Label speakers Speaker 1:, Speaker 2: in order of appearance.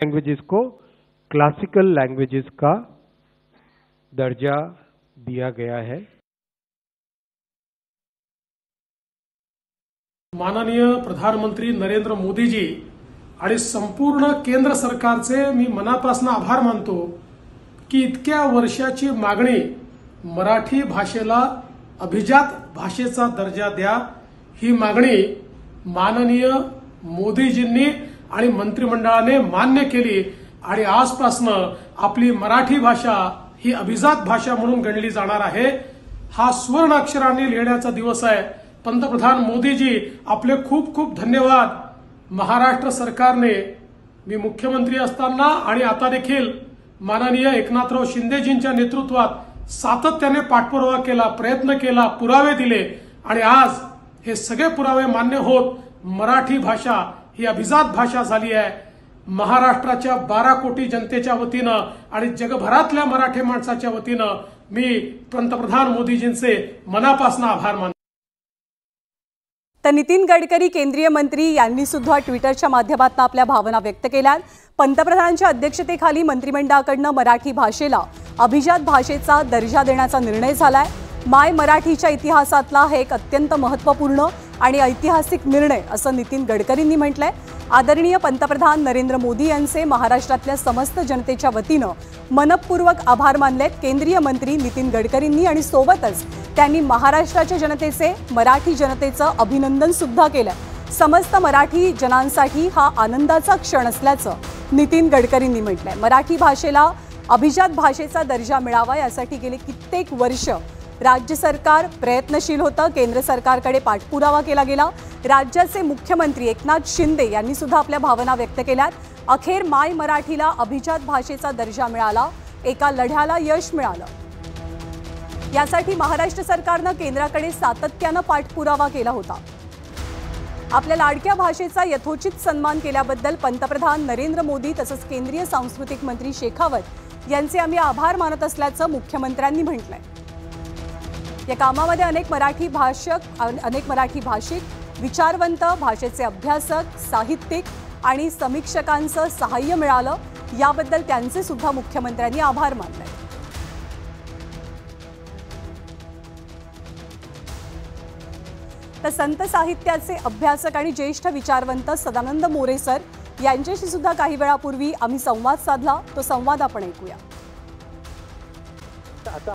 Speaker 1: Languages को classical languages का दर्जा दिया गया है।
Speaker 2: माननीय प्रधानमंत्री नरेंद्र मोदीजी आणि संपूर्ण केंद्र सरकारचे मी मनापासून आभार मानतो की इतक्या वर्षाची मागणी मराठी भाषेला अभिजात भाषेचा दर्जा द्या ही मागणी माननीय मोदीजींनी आणि मंत्रिमंडळाने मान्य केली आणि आजपासून आपली मराठी भाषा ही अभिजात भाषा म्हणून गणली जाणार आहे। हा स्वर्ण अक्षरांनी लिहिण्याचा दिवस आहे। पंतप्रधान मोदीजी आपले खूप खूप धन्यवाद। महाराष्ट्र सरकारने मी मुख्यमंत्री असताना आणि आता देखील माननीय एकनाथराव शिंदेजींच्या नेतृत्वात सातत्याने पाठपुरावा केला, प्रयत्न केला, पुरावे दिले आणि आज हे सगळे पुरावे मान्य होत मराठी भाषा ही अभिजात भाषा झाली आहे। महाराष्ट्राच्या 12 कोटी जनतेच्या वतीनं आणि जगभरातल्या मराठी माणसाच्या वतीनं मी पंतप्रधान मोदीजींचे मनापासून आभार मानतो।
Speaker 3: तर नितीन गडकरी केंद्रीय मंत्री यांनी सुद्धा ट्विटरच्या माध्यमातून आपल्या भावना व्यक्त केल्या। पंतप्रधानांच्या अध्यक्षतेखाली मंत्रिमंडळाकडून मराठी भाषेला अभिजात भाषेचा दर्जा देण्याचा निर्णय झालाय। माय मराठीच्या इतिहासातला हे एक अत्यंत महत्त्वपूर्ण आणि ऐतिहासिक निर्णय असं नितीन गडकरींनी म्हटलंय। आदरणीय पंतप्रधान नरेंद्र मोदी यांचे महाराष्ट्रातल्या समस्त जनतेच्या वतीनं मनपूर्वक आभार मानलेत केंद्रीय मंत्री नितीन गडकरींनी आणि सोबतच त्यांनी महाराष्ट्राच्या जनतेचे, मराठी जनतेचं अभिनंदन सुद्धा केलं। समस्त मराठी जनांसाठी हा आनंदाचा क्षण असल्याचं नितीन गडकरींनी म्हटलंय। मराठी भाषेला अभिजात भाषेचा दर्जा मिळावा यासाठी गेले कित्येक वर्ष राज्य सरकार प्रयत्नशील होतं। केंद्र सरकारकडे पाठपुरावा केला गेला। राज्याचे मुख्यमंत्री एकनाथ शिंदे यांनी सुद्धा आपल्या भावना व्यक्त केल्यात। अखेर माय मराठीला अभिजात भाषेचा दर्जा मिळाला, एका लढ्याला यश मिळालं। यासाठी महाराष्ट्र सरकारनं केंद्राकडे सातत्यानं पाठपुरावा केला होता। आपल्या लाडक्या भाषेचा यथोचित सन्मान केल्याबद्दल पंतप्रधान नरेंद्र मोदी तसंच केंद्रीय सांस्कृतिक मंत्री शेखावत यांचे आम्ही आभार मानत असल्याचं मुख्यमंत्र्यांनी म्हटलंय। या कामामध्ये अनेक मराठी भाषिक, विचारवंत, भाषेचे अभ्यासक, साहित्यिक आणि समीक्षकांचं सहाय्य मिळालं, याबद्दल त्यांचे सुद्धा मुख्यमंत्र्यांनी आभार मानले। तर संत साहित्याचे अभ्यासक आणि ज्येष्ठ विचारवंत सदानंद मोरे सर यांच्याशी सुद्धा काही वेळापूर्वी आम्ही संवाद साधला। तो संवाद आपण ऐकूया।